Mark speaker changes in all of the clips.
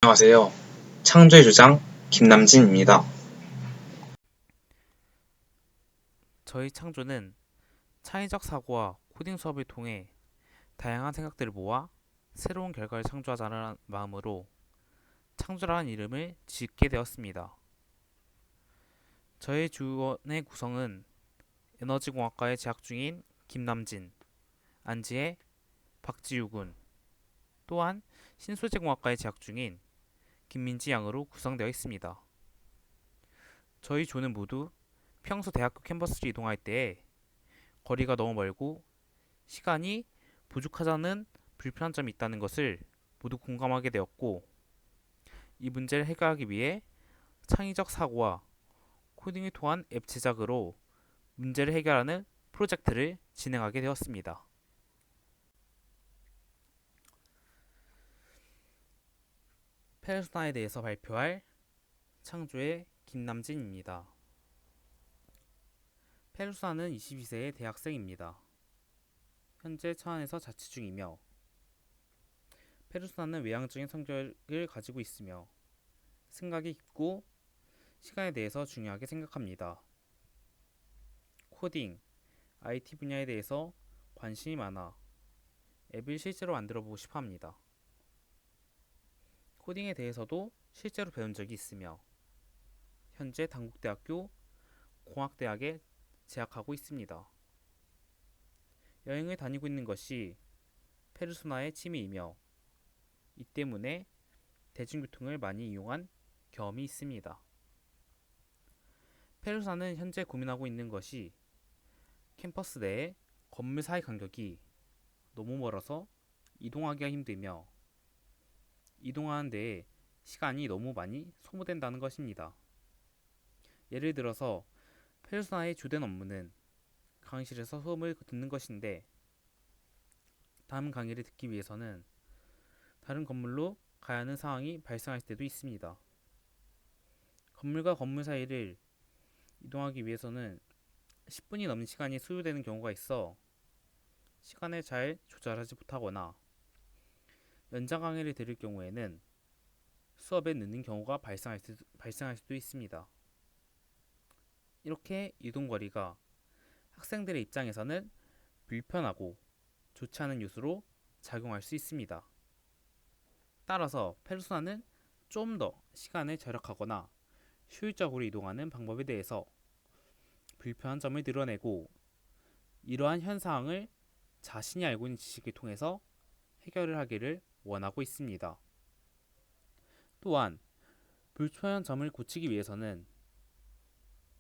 Speaker 1: 안녕하세요. 창조의 주장 김남진입니다.
Speaker 2: 저희 창조는 창의적 사고와 코딩 수업을 통해 다양한 생각들을 모아 새로운 결과를 창조하자는 마음으로 창조라는 이름을 짓게 되었습니다. 저희 주원의 구성은 에너지공학과에 재학 중인 김남진, 안지혜, 박지우군, 또한 신소재공학과에 재학 중인 김민지 양으로 구성되어 있습니다. 저희 조는 모두 평소 대학교 캠퍼스를 이동할 때에 거리가 너무 멀고 시간이 부족하다는 불편한 점이 있다는 것을 모두 공감하게 되었고, 이 문제를 해결하기 위해 창의적 사고와 코딩을 통한 앱 제작으로 문제를 해결하는 프로젝트를 진행하게 되었습니다. 페르소나에 대해서 발표할 창조의 김남진입니다. 페르소나는 22세의 대학생입니다. 현재 천안에서 자취 중이며, 페르소나는 외향적인 성격을 가지고 있으며 생각이 깊고 시간에 대해서 중요하게 생각합니다. 코딩, IT 분야에 대해서 관심이 많아 앱을 실제로 만들어 보고 싶어 합니다. 코딩에 대해서도 실제로 배운 적이 있으며 현재 단국대학교 공학대학에 재학하고 있습니다. 여행을 다니고 있는 것이 페르소나의 취미이며 이 때문에 대중교통을 많이 이용한 경험이 있습니다. 페르소나는 현재 고민하고 있는 것이 캠퍼스 내에 건물 사이 간격이 너무 멀어서 이동하기가 힘들며 이동하는 데에 시간이 너무 많이 소모된다는 것입니다. 예를 들어서 페르소나의 주된 업무는 강의실에서 수업을 듣는 것인데 다음 강의를 듣기 위해서는 다른 건물로 가야 하는 상황이 발생할 때도 있습니다. 건물과 건물 사이를 이동하기 위해서는 10분이 넘는 시간이 소요되는 경우가 있어 시간을 잘 조절하지 못하거나 연장 강의를 들을 경우에는 수업에 늦는 경우가 발생할 수도 있습니다. 이렇게 이동거리가 학생들의 입장에서는 불편하고 좋지 않은 요소로 작용할 수 있습니다. 따라서 페르소나는 좀 더 시간을 절약하거나 효율적으로 이동하는 방법에 대해서 불편한 점을 드러내고 이러한 현상을 자신이 알고 있는 지식을 통해서 해결을 하기를 원하고 있습니다. 또한 불편한 점을 고치기 위해서는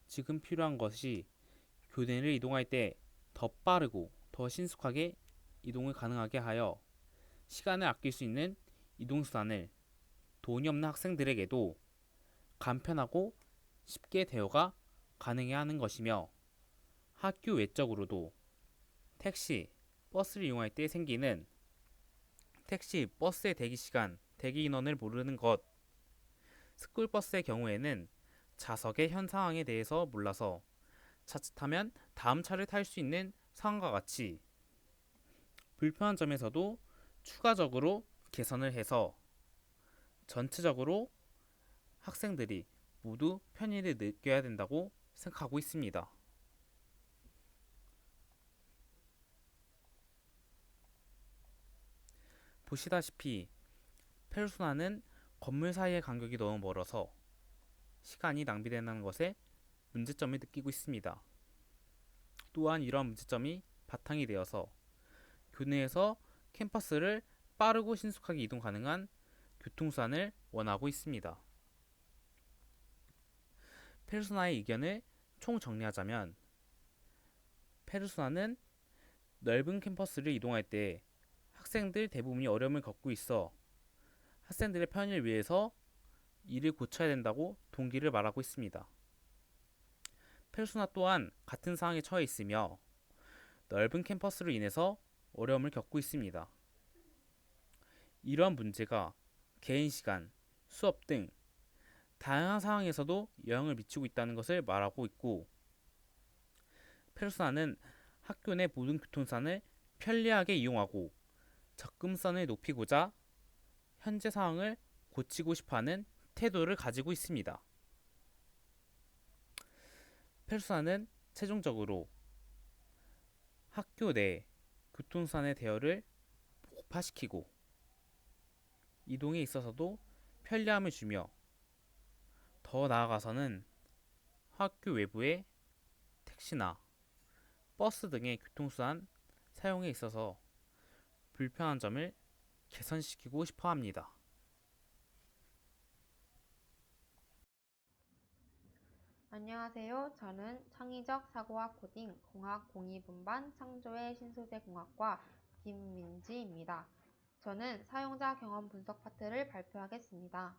Speaker 2: 지금 필요한 것이 교내를 이동할 때 더 빠르고 더 신속하게 이동을 가능하게 하여 시간을 아낄 수 있는 이동수단을 돈이 없는 학생들에게도 간편하고 쉽게 대여가 가능해야 하는 것이며 학교 외적으로도 택시, 버스를 이용할 때 생기는 택시, 버스의 대기 시간, 대기 인원을 모르는 것, 스쿨버스의 경우에는 좌석의 현 상황에 대해서 몰라서 자칫하면 다음 차를 탈 수 있는 상황과 같이 불편한 점에서도 추가적으로 개선을 해서 전체적으로 학생들이 모두 편의를 느껴야 된다고 생각하고 있습니다. 보시다시피 페르소나는 건물 사이의 간격이 너무 멀어서 시간이 낭비되는 것에 문제점을 느끼고 있습니다. 또한 이러한 문제점이 바탕이 되어서 교내에서 캠퍼스를 빠르고 신속하게 이동 가능한 교통수단을 원하고 있습니다. 페르소나의 의견을 총 정리하자면 페르소나는 넓은 캠퍼스를 이동할 때 학생들 대부분이 어려움을 겪고 있어 학생들의 편의를 위해서 이를 고쳐야 된다고 동기를 말하고 있습니다. 페르소나 또한 같은 상황에 처해 있으며 넓은 캠퍼스로 인해서 어려움을 겪고 있습니다. 이러한 문제가 개인 시간, 수업 등 다양한 상황에서도 영향을 미치고 있다는 것을 말하고 있고 페르소나는 학교 내 모든 교통수단을 편리하게 이용하고 접근성을 높이고자 현재 상황을 고치고 싶어하는 태도를 가지고 있습니다. 페르소나는 최종적으로 학교 내 교통수단의 대여를 고파시키고 이동에 있어서도 편리함을 주며 더 나아가서는 학교 외부의 택시나 버스 등의 교통수단 사용에 있어서 불편한 점을 개선시키고 싶어 합니다.
Speaker 3: 안녕하세요. 저는 창의적 사고와 코딩 공학 02분반 창조의 신소재 공학과 김민지입니다. 저는 사용자 경험 분석 파트를 발표하겠습니다.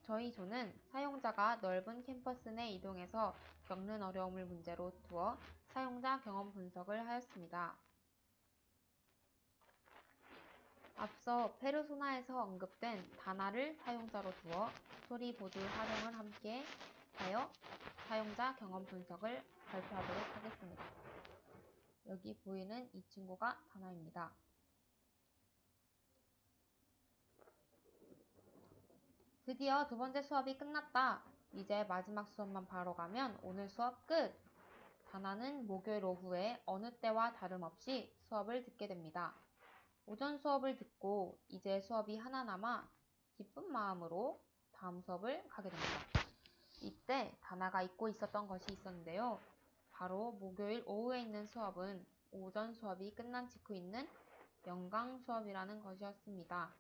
Speaker 3: 저희 조는 사용자가 넓은 캠퍼스 내 이동에서 겪는 어려움을 문제로 두어 사용자 경험 분석을 하였습니다. 앞서 페르소나에서 언급된 단어를 사용자로 두어 스토리보드 활용을 함께 하여 사용자 경험 분석을 발표하도록 하겠습니다. 여기 보이는 이 친구가 단어입니다. 드디어 두 번째 수업이 끝났다. 이제 마지막 수업만 바로 가면 오늘 수업 끝! 다나는 목요일 오후에 어느 때와 다름없이 수업을 듣게 됩니다. 오전 수업을 듣고 이제 수업이 하나 남아 기쁜 마음으로 다음 수업을 가게 됩니다. 이때 다나가 잊고 있었던 것이 있었는데요. 바로 목요일 오후에 있는 수업은 오전 수업이 끝난 직후 있는 영강 수업이라는 것이었습니다.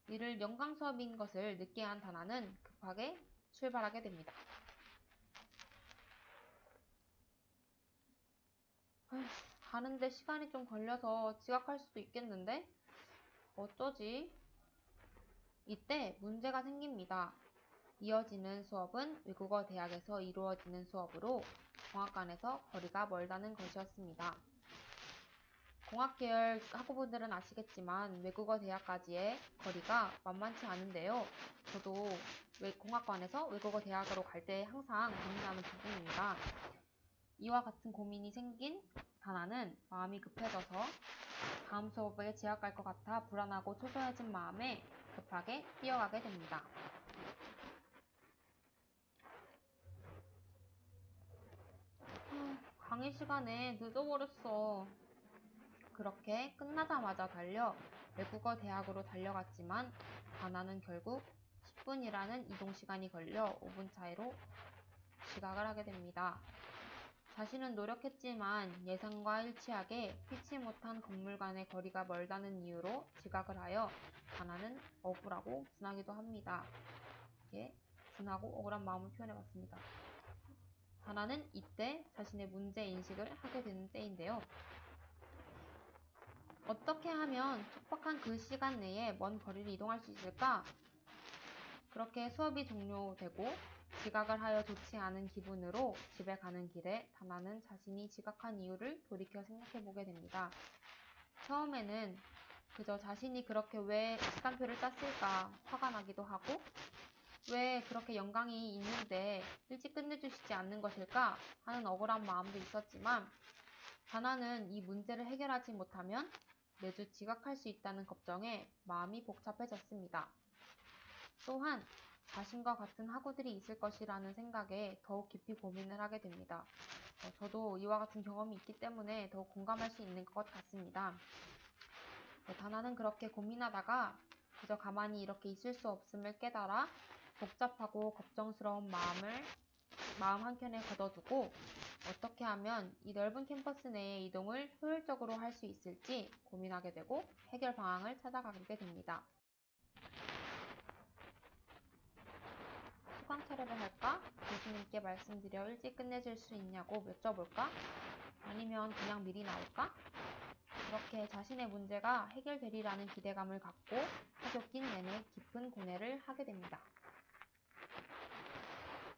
Speaker 3: 이를 영강 수업인 것을 늦게 한 다나는 급하게 출발하게 됩니다. 가는데 시간이 좀 걸려서 지각할 수도 있겠는데? 어쩌지? 이때 문제가 생깁니다. 이어지는 수업은 외국어 대학에서 이루어지는 수업으로 공학관에서 거리가 멀다는 것이었습니다. 공학계열 학우분들은 아시겠지만 외국어 대학까지의 거리가 만만치 않은데요. 저도 공학관에서 외국어 대학으로 갈 때 항상 고민하는 부분입니다. 이와 같은 고민이 생긴 다나는 마음이 급해져서 다음 수업에 지각할 것 같아 불안하고 초조해진 마음에 급하게 뛰어가게 됩니다. 강의 시간에 늦어버렸어. 그렇게 끝나자마자 달려 외국어 대학으로 달려갔지만 다나는 결국 10분이라는 이동시간이 걸려 5분 차이로 지각을 하게 됩니다. 자신은 노력했지만 예상과 일치하게 피치 못한 건물 간의 거리가 멀다는 이유로 지각을 하여 다나는 억울하고 분하기도 합니다. 이렇게 분하고 억울한 마음을 표현해봤습니다. 다나는 이때 자신의 문제인식을 하게 되는 때인데요. 어떻게 하면 촉박한 그 시간 내에 먼 거리를 이동할 수 있을까? 그렇게 수업이 종료되고 지각을 하여 좋지 않은 기분으로 집에 가는 길에 다나는 자신이 지각한 이유를 돌이켜 생각해보게 됩니다. 처음에는 그저 자신이 그렇게 왜 시간표를 짰을까 화가 나기도 하고 왜 그렇게 영광이 있는데 일찍 끝내주시지 않는 것일까 하는 억울한 마음도 있었지만 다나는 이 문제를 해결하지 못하면 매주 지각할 수 있다는 걱정에 마음이 복잡해졌습니다. 또한 자신과 같은 학우들이 있을 것이라는 생각에 더욱 깊이 고민을 하게 됩니다. 저도 이와 같은 경험이 있기 때문에 더욱 공감할 수 있는 것 같습니다. 다나는 그렇게 고민하다가 그저 가만히 이렇게 있을 수 없음을 깨달아 복잡하고 걱정스러운 마음 한켠에 가둬두고 어떻게 하면 이 넓은 캠퍼스 내의 이동을 효율적으로 할 수 있을지 고민하게 되고 해결 방안을 찾아가게 됩니다. 수강 촬영을 할까? 교수님께 말씀드려 일찍 끝내줄 수 있냐고 여쭤볼까? 아니면 그냥 미리 나올까? 그렇게 자신의 문제가 해결되리라는 기대감을 갖고 하굣길 내내 깊은 고뇌를 하게 됩니다.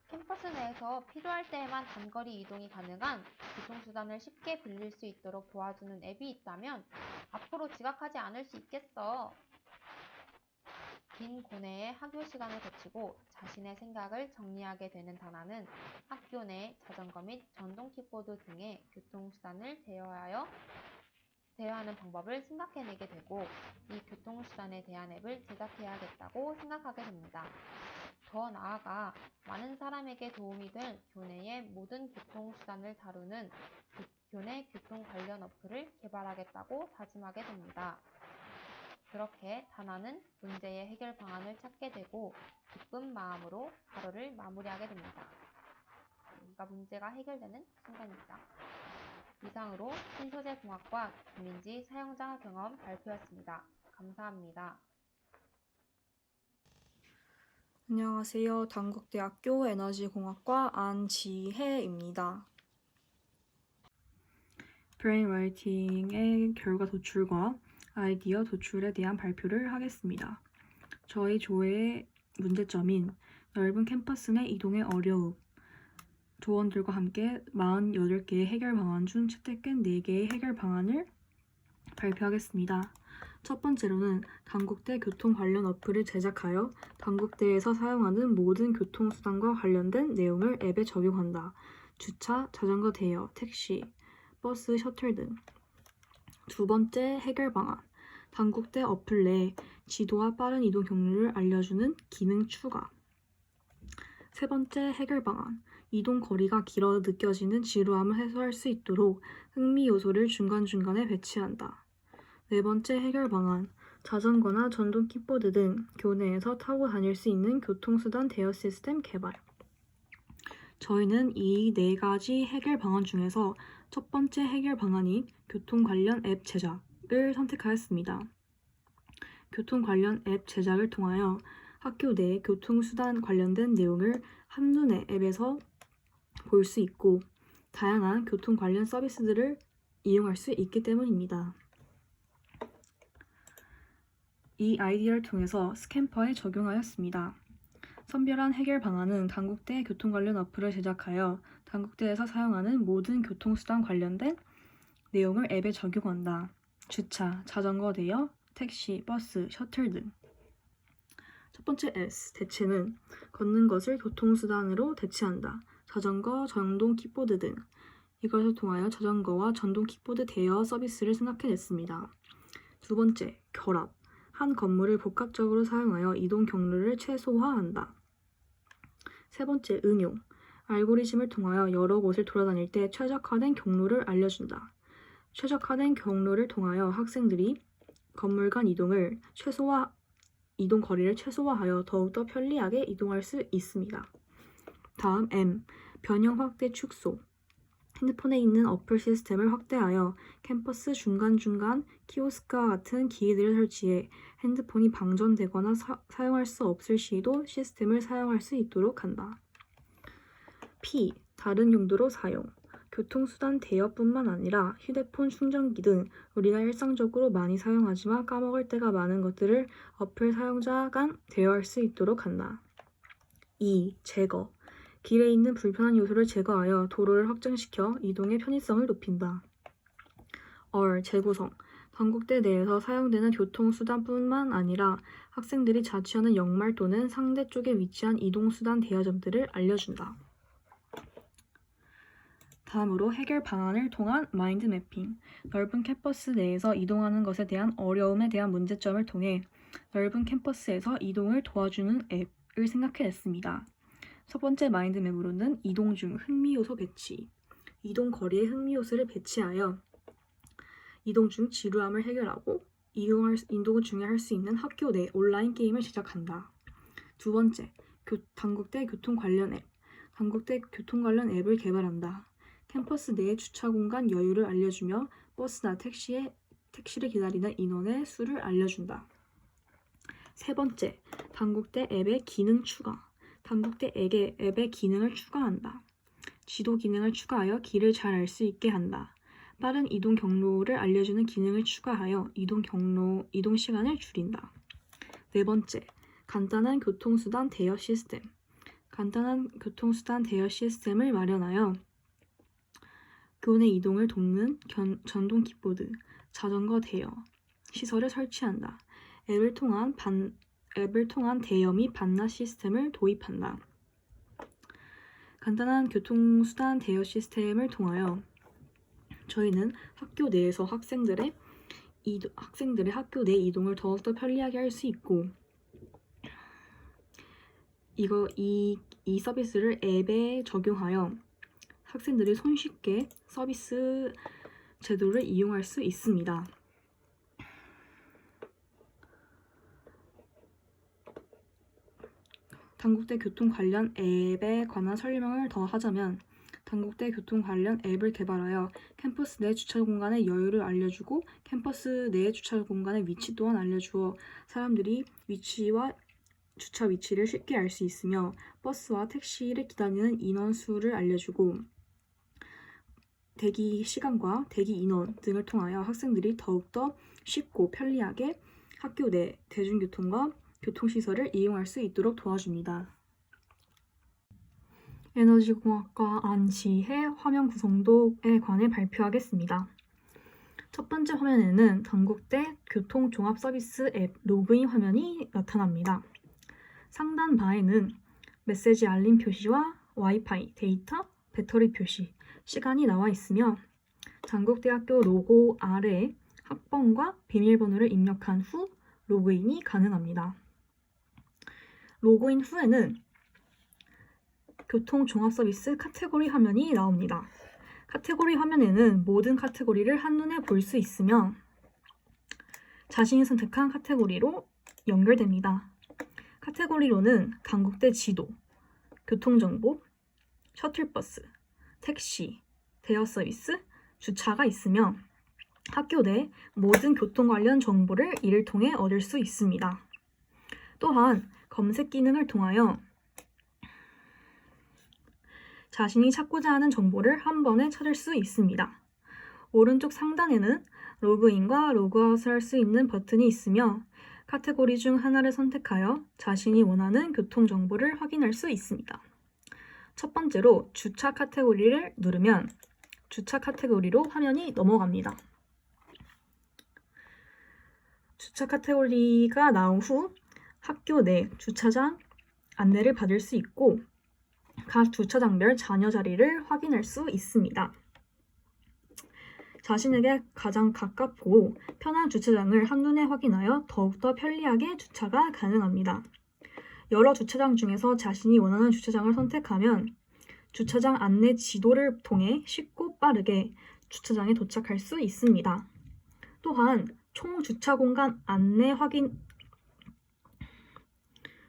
Speaker 3: 캠퍼스 내에서 필요할 때에만 단거리 이동이 가능한 교통수단을 쉽게 빌릴 수 있도록 도와주는 앱이 있다면 앞으로 지각하지 않을 수 있겠어. 긴 고뇌의 학교 시간을 거치고 자신의 생각을 정리하게 되는 다나는 학교 내 자전거 및 전동 킥보드 등의 교통수단을 대여하여 제어하는 방법을 생각해내게 되고 이 교통수단에 대한 앱을 제작해야겠다고 생각하게 됩니다. 더 나아가 많은 사람에게 도움이 될 교내의 모든 교통수단을 다루는 교내 교통 관련 어플을 개발하겠다고 다짐하게 됩니다. 그렇게 다나는 문제의 해결 방안을 찾게 되고 기쁜 마음으로 하루를 마무리하게 됩니다. 여기가 문제가 해결되는 순간입니다. 이상으로 신소재공학과 김민지 사용자 경험 발표였습니다. 감사합니다.
Speaker 4: 안녕하세요. 단국대학교 에너지공학과 안지혜입니다. 브레인라이팅의 결과 도출과 아이디어 도출에 대한 발표를 하겠습니다. 저희 조의 문제점인 넓은 캠퍼스 내 이동의 어려움, 조원들과 함께 48개의 해결 방안 중 채택된 4개의 해결 방안을 발표하겠습니다. 첫 번째로는 단국대 교통 관련 어플을 제작하여 단국대에서 사용하는 모든 교통수단과 관련된 내용을 앱에 적용한다. 주차, 자전거 대여, 택시, 버스, 셔틀 등. 두 번째 해결 방안. 단국대 어플 내에 지도와 빠른 이동 경로를 알려주는 기능 추가. 세 번째 해결 방안. 이동 거리가 길어 느껴지는 지루함을 해소할 수 있도록 흥미 요소를 중간중간에 배치한다. 네 번째 해결 방안. 자전거나 전동 킥보드 등 교내에서 타고 다닐 수 있는 교통수단 대여 시스템 개발. 저희는 이 4가지 해결 방안 중에서 첫 번째 해결 방안인 교통 관련 앱 제작을 선택하였습니다. 교통 관련 앱 제작을 통하여 학교 내 교통수단 관련된 내용을 한눈에 앱에서 볼 수 있고 다양한 교통 관련 서비스들을 이용할 수 있기 때문입니다. 이 아이디어를 통해서 스캠퍼에 적용하였습니다. 선별한 해결 방안은 단국대 교통 관련 어플을 제작하여 단국대에서 사용하는 모든 교통수단 관련된 내용을 앱에 적용한다. 주차, 자전거 대여, 택시, 버스, 셔틀 등. 첫 번째 S, 대체는 걷는 것을 교통수단으로 대체한다. 자전거, 전동 킥보드 등. 이것을 통하여 자전거와 전동 킥보드 대여 서비스를 생각해냈습니다. 두 번째, 결합. 한 건물을 복합적으로 사용하여 이동 경로를 최소화한다. 세 번째, 응용. 알고리즘을 통하여 여러 곳을 돌아다닐 때 최적화된 경로를 알려준다. 최적화된 경로를 통하여 학생들이 건물 간 이동 거리를 최소화하여 더욱더 편리하게 이동할 수 있습니다. 다음 M. 변형 확대 축소. 핸드폰에 있는 어플 시스템을 확대하여 캠퍼스 중간중간 키오스크와 같은 기기들을 설치해 핸드폰이 방전되거나 사용할 수 없을 시에도 시스템을 사용할 수 있도록 한다. P. 다른 용도로 사용. 교통수단 대여뿐만 아니라 휴대폰 충전기 등 우리가 일상적으로 많이 사용하지만 까먹을 때가 많은 것들을 어플 사용자 간 대여할 수 있도록 한다. E. 제거. 길에 있는 불편한 요소를 제거하여 도로를 확장시켜 이동의 편의성을 높인다. R. 재구성. 단국대 내에서 사용되는 교통수단뿐만 아니라 학생들이 자취하는 역말 또는 상대 쪽에 위치한 이동수단 대여점들을 알려준다. 다음으로 해결 방안을 통한 마인드 매핑. 넓은 캠퍼스 내에서 이동하는 것에 대한 어려움에 대한 문제점을 통해 넓은 캠퍼스에서 이동을 도와주는 앱을 생각해냈습니다. 첫 번째 마인드맵으로는 이동 중 흥미요소 배치. 이동 거리에 흥미요소를 배치하여 이동 중 지루함을 해결하고 이동 중에 할 수 있는 학교 내 온라인 게임을 제작한다. 두 번째, 단국대 교통 관련 앱. 단국대 교통 관련 앱을 개발한다. 캠퍼스 내의 주차 공간 여유를 알려주며 버스나 택시를 기다리는 인원의 수를 알려준다. 세 번째, 단국대 앱의 기능 추가. 단국대 앱의 기능을 추가한다. 지도 기능을 추가하여 길을 잘 알 수 있게 한다. 빠른 이동 경로를 알려주는 기능을 추가하여 이동 시간을 줄인다. 네 번째, 간단한 교통수단 대여 시스템. 간단한 교통수단 대여 시스템을 마련하여 교내 이동을 돕는 전동 킥보드, 자전거 대여 시설을 설치한다. 앱을 통한 대여 및 반납 시스템을 도입한다. 간단한 교통수단 대여 시스템을 통하여 저희는 학교 내에서 학생들의 학생들의 학교 내 이동을 더욱더 편리하게 할 수 있고, 이 서비스를 앱에 적용하여 학생들이 손쉽게 서비스 제도를 이용할 수 있습니다. 단국대 교통 관련 앱에 관한 설명을 더 하자면, 단국대 교통 관련 앱을 개발하여 캠퍼스 내 주차 공간의 여유를 알려주고 캠퍼스 내 주차 공간의 위치 또한 알려주어 사람들이 위치와 주차 위치를 쉽게 알 수 있으며 버스와 택시를 기다리는 인원 수를 알려주고 대기 시간과 대기 인원 등을 통하여 학생들이 더욱더 쉽고 편리하게 학교 내 대중교통과 교통시설을 이용할 수 있도록 도와줍니다. 에너지공학과 안지혜 화면 구성도에 관해 발표하겠습니다. 첫 번째 화면에는 단국대 교통종합서비스 앱 로그인 화면이 나타납니다. 상단 바에는 메시지 알림 표시와 와이파이, 데이터, 배터리 표시, 시간이 나와 있으며 단국대학교 로고 아래에 학번과 비밀번호를 입력한 후 로그인이 가능합니다. 로그인 후에는 교통종합서비스 카테고리 화면이 나옵니다. 카테고리 화면에는 모든 카테고리를 한눈에 볼 수 있으며 자신이 선택한 카테고리로 연결됩니다. 카테고리로는 단국대 지도, 교통정보, 셔틀버스, 택시, 대여 서비스, 주차가 있으며 학교 내 모든 교통 관련 정보를 이를 통해 얻을 수 있습니다. 또한 검색 기능을 통하여 자신이 찾고자 하는 정보를 한 번에 찾을 수 있습니다. 오른쪽 상단에는 로그인과 로그아웃을 할 수 있는 버튼이 있으며 카테고리 중 하나를 선택하여 자신이 원하는 교통 정보를 확인할 수 있습니다. 첫 번째로 주차 카테고리를 누르면 주차 카테고리로 화면이 넘어갑니다. 주차 카테고리가 나온 후 학교 내 주차장 안내를 받을 수 있고 각 주차장별 잔여 자리를 확인할 수 있습니다. 자신에게 가장 가깝고 편한 주차장을 한눈에 확인하여 더욱더 편리하게 주차가 가능합니다. 여러 주차장 중에서 자신이 원하는 주차장을 선택하면 주차장 안내 지도를 통해 쉽고 빠르게 주차장에 도착할 수 있습니다. 또한 총 주차 공간 안내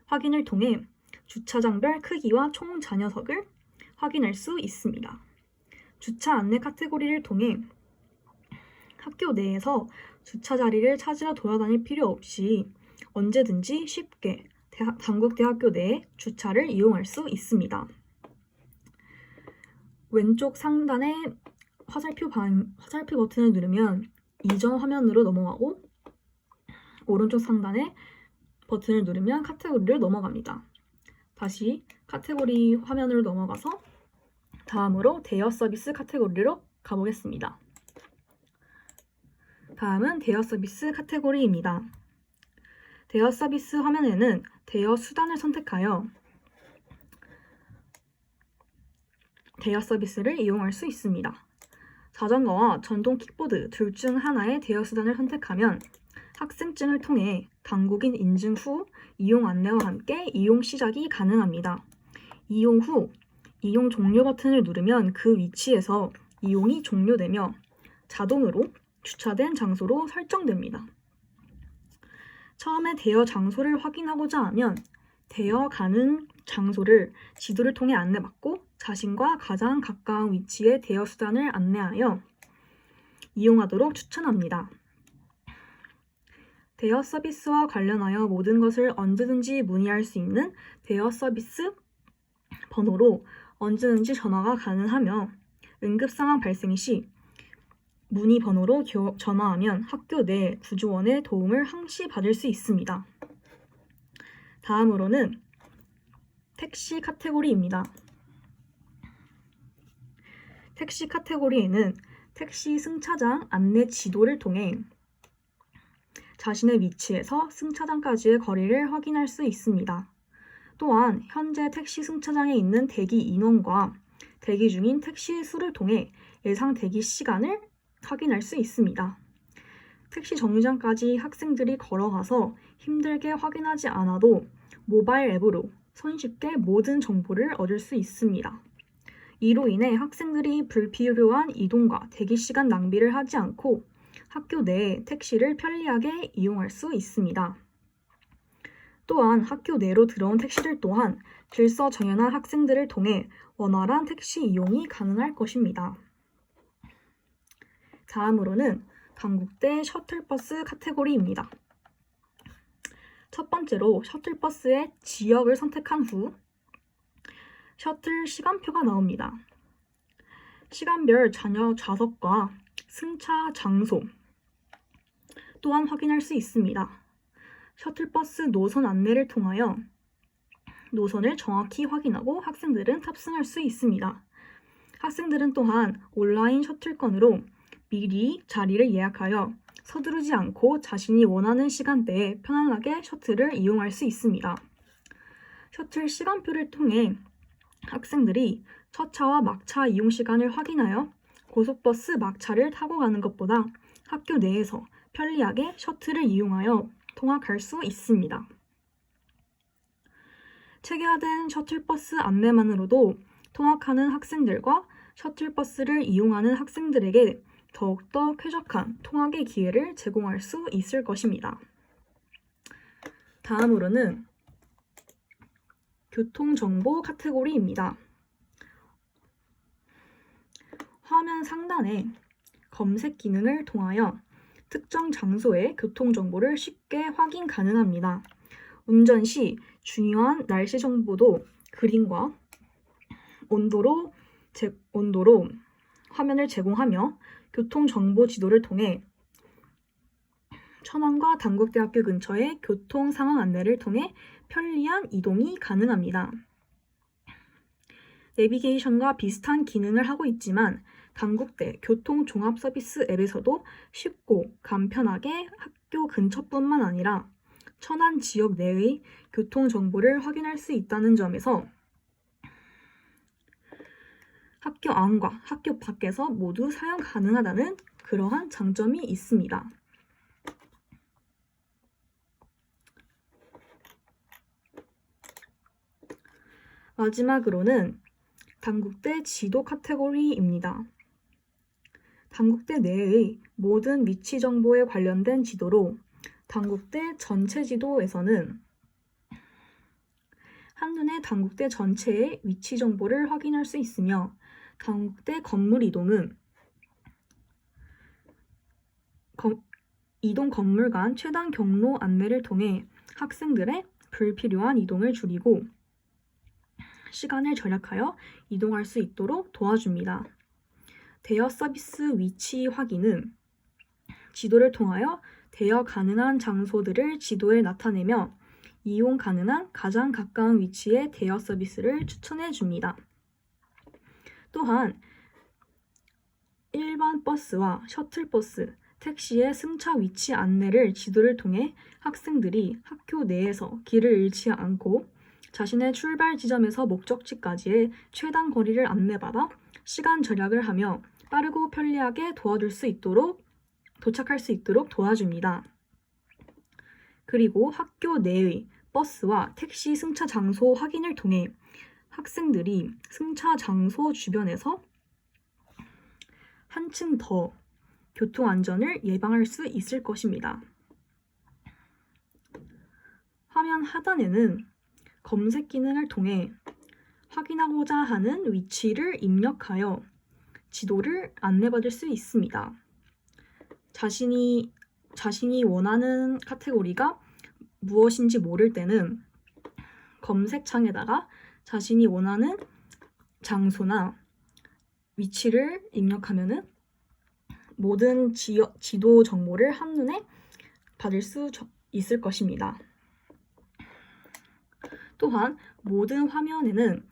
Speaker 4: 확인을 통해 주차장별 크기와 총 잔여석을 확인할 수 있습니다. 주차 안내 카테고리를 통해 학교 내에서 주차 자리를 찾으러 돌아다닐 필요 없이 언제든지 쉽게 단국대학교 내에 주차를 이용할 수 있습니다. 왼쪽 상단의 화살표 버튼을 누르면 이전 화면으로 넘어가고 오른쪽 상단의 버튼을 누르면 카테고리를 넘어갑니다. 다시 카테고리 화면으로 넘어가서 다음으로 대여 서비스 카테고리로 가보겠습니다. 다음은 대여 서비스 카테고리입니다. 대여 서비스 화면에는 대여 수단을 선택하여 대여 서비스를 이용할 수 있습니다. 자전거와 전동 킥보드 둘 중 하나의 대여 수단을 선택하면 학생증을 통해 당국인 인증 후 이용 안내와 함께 이용 시작이 가능합니다. 이용 후 이용 종료 버튼을 누르면 그 위치에서 이용이 종료되며 자동으로 주차된 장소로 설정됩니다. 처음에 대여 장소를 확인하고자 하면 대여 가는 장소를 지도를 통해 안내받고 자신과 가장 가까운 위치의 대여 수단을 안내하여 이용하도록 추천합니다. 대여 서비스와 관련하여 모든 것을 언제든지 문의할 수 있는 대여 서비스 번호로 언제든지 전화가 가능하며 응급상황 발생 시 문의 번호로 전화하면 학교 내 구조원의 도움을 항시 받을 수 있습니다. 다음으로는 택시 카테고리입니다. 택시 카테고리에는 택시 승차장 안내 지도를 통해 자신의 위치에서 승차장까지의 거리를 확인할 수 있습니다. 또한 현재 택시 승차장에 있는 대기 인원과 대기 중인 택시 수를 통해 예상 대기 시간을 확인할 수 있습니다. 택시 정류장까지 학생들이 걸어가서 힘들게 확인하지 않아도 모바일 앱으로 손쉽게 모든 정보를 얻을 수 있습니다. 이로 인해 학생들이 불필요한 이동과 대기 시간 낭비를 하지 않고 학교 내에 택시를 편리하게 이용할 수 있습니다. 또한 학교 내로 들어온 택시들 또한 질서정연한 학생들을 통해 원활한 택시 이용이 가능할 것입니다. 다음으로는 단국대 셔틀버스 카테고리입니다. 첫 번째로 셔틀버스의 지역을 선택한 후 셔틀 시간표가 나옵니다. 시간별 좌석과 승차 장소 또한 확인할 수 있습니다. 셔틀버스 노선 안내를 통하여 노선을 정확히 확인하고 학생들은 탑승할 수 있습니다. 학생들은 또한 온라인 셔틀권으로 미리 자리를 예약하여 서두르지 않고 자신이 원하는 시간대에 편안하게 셔틀을 이용할 수 있습니다. 셔틀 시간표를 통해 학생들이 첫차와 막차 이용 시간을 확인하여 고속버스 막차를 타고 가는 것보다 학교 내에서 편리하게 셔틀을 이용하여 통학할 수 있습니다. 체계화된 셔틀버스 안내만으로도 통학하는 학생들과 셔틀버스를 이용하는 학생들에게 더욱더 쾌적한 통학의 기회를 제공할 수 있을 것입니다. 다음으로는 교통정보 카테고리입니다. 화면 상단에 검색 기능을 통하여 특정 장소의 교통정보를 쉽게 확인 가능합니다. 운전 시 중요한 날씨 정보도 그림과 온도로 화면을 제공하며 교통정보 지도를 통해 천안과 단국대학교 근처의 교통 상황 안내를 통해 편리한 이동이 가능합니다. 내비게이션과 비슷한 기능을 하고 있지만 단국대 교통종합서비스 앱에서도 쉽고 간편하게 학교 근처뿐만 아니라 천안 지역 내의 교통정보를 확인할 수 있다는 점에서 학교 안과 학교 밖에서 모두 사용 가능하다는 그러한 장점이 있습니다. 마지막으로는 단국대 지도 카테고리입니다. 단국대 내의 모든 위치 정보에 관련된 지도로 단국대 전체 지도에서는 한눈에 단국대 전체의 위치 정보를 확인할 수 있으며 단국대 건물 이동은 이동 건물 간 최단 경로 안내를 통해 학생들의 불필요한 이동을 줄이고 시간을 절약하여 이동할 수 있도록 도와줍니다. 대여 서비스 위치 확인은 지도를 통하여 대여 가능한 장소들을 지도에 나타내며 이용 가능한 가장 가까운 위치의 대여 서비스를 추천해 줍니다. 또한 일반 버스와 셔틀버스, 택시의 승차 위치 안내를 지도를 통해 학생들이 학교 내에서 길을 잃지 않고 자신의 출발 지점에서 목적지까지의 최단 거리를 안내받아 시간 절약을 하며 빠르고 편리하게 도착할 수 있도록 도와줍니다. 그리고 학교 내의 버스와 택시 승차 장소 확인을 통해 학생들이 승차 장소 주변에서 한층 더 교통 안전을 예방할 수 있을 것입니다. 화면 하단에는 검색 기능을 통해 확인하고자 하는 위치를 입력하여 지도를 안내받을 수 있습니다. 자신이 원하는 카테고리가 무엇인지 모를 때는 검색창에다가 자신이 원하는 장소나 위치를 입력하면은 모든 지도 정보를 한눈에 받을 수 있을 것입니다. 또한 모든 화면에는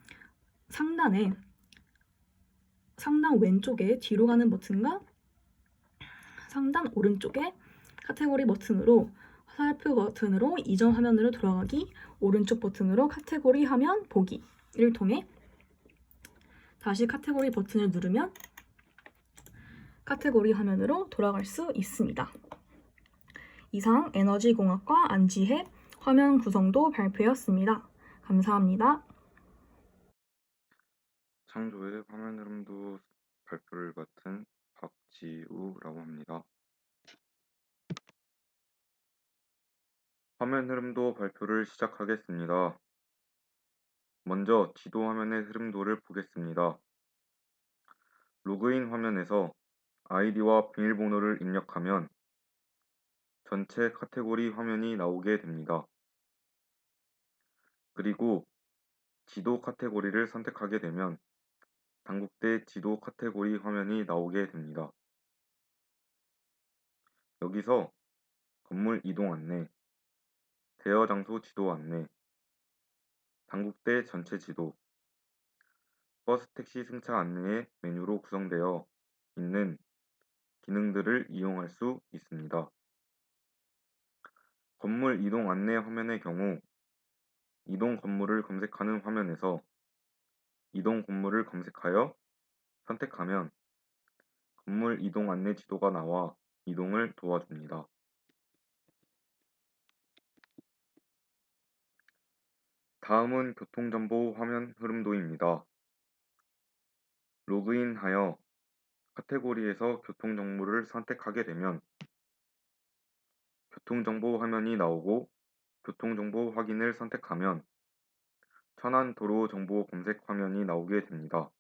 Speaker 4: 상단 왼쪽에 뒤로 가는 버튼과 상단 오른쪽에 카테고리 버튼으로 화살표 버튼으로 이전 화면으로 돌아가기, 오른쪽 버튼으로 카테고리 화면 보기를 통해 다시 카테고리 버튼을 누르면 카테고리 화면으로 돌아갈 수 있습니다. 이상 에너지공학과 안지혜 화면 구성도 발표였습니다. 감사합니다.
Speaker 5: 창조의 화면 흐름도 발표를 맡은 박지우라고 합니다. 화면 흐름도 발표를 시작하겠습니다. 먼저 지도 화면의 흐름도를 보겠습니다. 로그인 화면에서 아이디와 비밀번호를 입력하면 전체 카테고리 화면이 나오게 됩니다. 그리고 지도 카테고리를 선택하게 되면 당국대 지도 카테고리 화면이 나오게 됩니다. 여기서 건물 이동 안내, 대여 장소 지도 안내, 당국대 전체 지도, 버스 택시 승차 안내의 메뉴로 구성되어 있는 기능들을 이용할 수 있습니다. 건물 이동 안내 화면의 경우 이동 건물을 검색하는 화면에서 이동 건물을 검색하여 선택하면 건물 이동 안내 지도가 나와 이동을 도와줍니다. 다음은 교통정보 화면 흐름도입니다. 로그인하여 카테고리에서 교통정보를 선택하게 되면 교통정보 화면이 나오고 교통정보 확인을 선택하면 천안 도로 정보 검색 화면이 나오게 됩니다.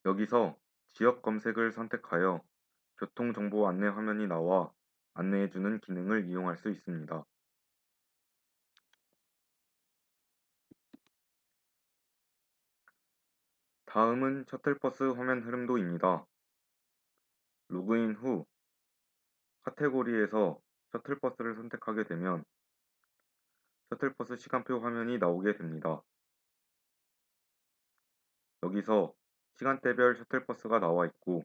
Speaker 5: 여기서 지역 검색을 선택하여 교통정보 안내 화면이 나와 안내해주는 기능을 이용할 수 있습니다. 다음은 셔틀버스 화면 흐름도입니다. 로그인 후 카테고리에서 셔틀버스를 선택하게 되면 셔틀버스 시간표 화면이 나오게 됩니다. 여기서 시간대별 셔틀버스가 나와 있고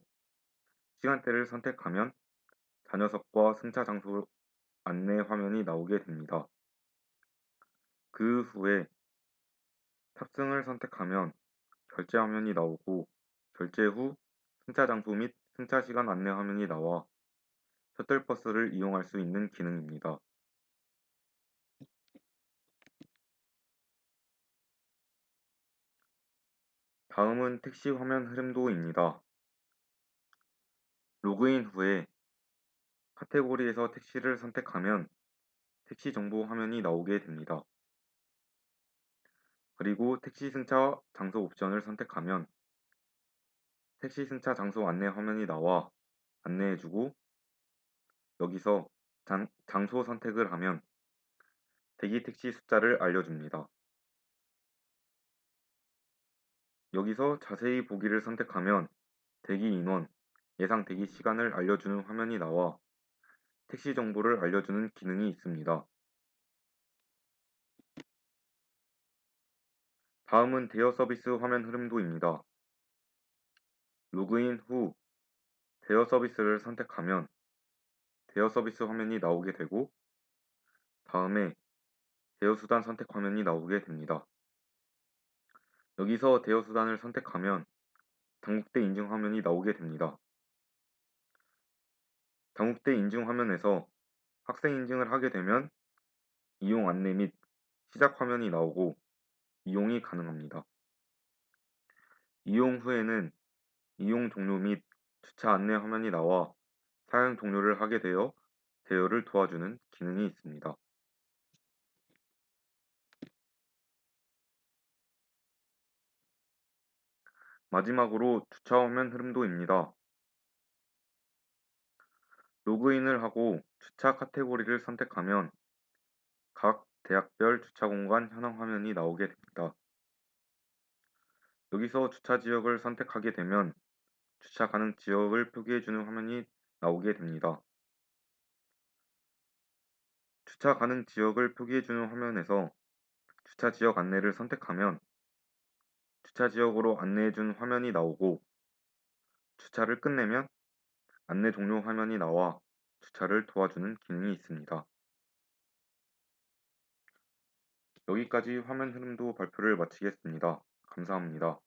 Speaker 5: 시간대를 선택하면 좌녀석과 승차 장소 안내 화면이 나오게 됩니다. 그 후에 탑승을 선택하면 결제 화면이 나오고 결제 후 승차 장소 및 승차 시간 안내 화면이 나와 셔틀버스를 이용할 수 있는 기능입니다. 다음은 택시 화면 흐름도입니다. 로그인 후에 카테고리에서 택시를 선택하면 택시 정보 화면이 나오게 됩니다. 그리고 택시 승차 장소 옵션을 선택하면 택시 승차 장소 안내 화면이 나와 안내해주고 여기서 장소 선택을 하면 대기 택시 숫자를 알려줍니다. 여기서 자세히 보기를 선택하면 대기 인원, 예상 대기 시간을 알려주는 화면이 나와 택시 정보를 알려주는 기능이 있습니다. 다음은 대여 서비스 화면 흐름도입니다. 로그인 후 대여 서비스를 선택하면 대여 서비스 화면이 나오게 되고 다음에 대여 수단 선택 화면이 나오게 됩니다. 여기서 대여 수단을 선택하면 당국대 인증 화면이 나오게 됩니다. 당국대 인증 화면에서 학생 인증을 하게 되면 이용 안내 및 시작 화면이 나오고 이용이 가능합니다. 이용 후에는 이용 종료 및 주차 안내 화면이 나와 사용 종료를 하게 되어 대여를 도와주는 기능이 있습니다. 마지막으로 주차 화면 흐름도입니다. 로그인을 하고 주차 카테고리를 선택하면 각 대학별 주차 공간 현황 화면이 나오게 됩니다. 여기서 주차 지역을 선택하게 되면 주차 가능 지역을 표기해주는 화면이 나오게 됩니다. 주차 가능 지역을 표기해주는 화면에서 주차 지역 안내를 선택하면 주차 지역으로 안내해준 화면이 나오고 주차를 끝내면 안내 종료 화면이 나와 주차를 도와주는 기능이 있습니다. 여기까지 화면 흐름도 발표를 마치겠습니다. 감사합니다.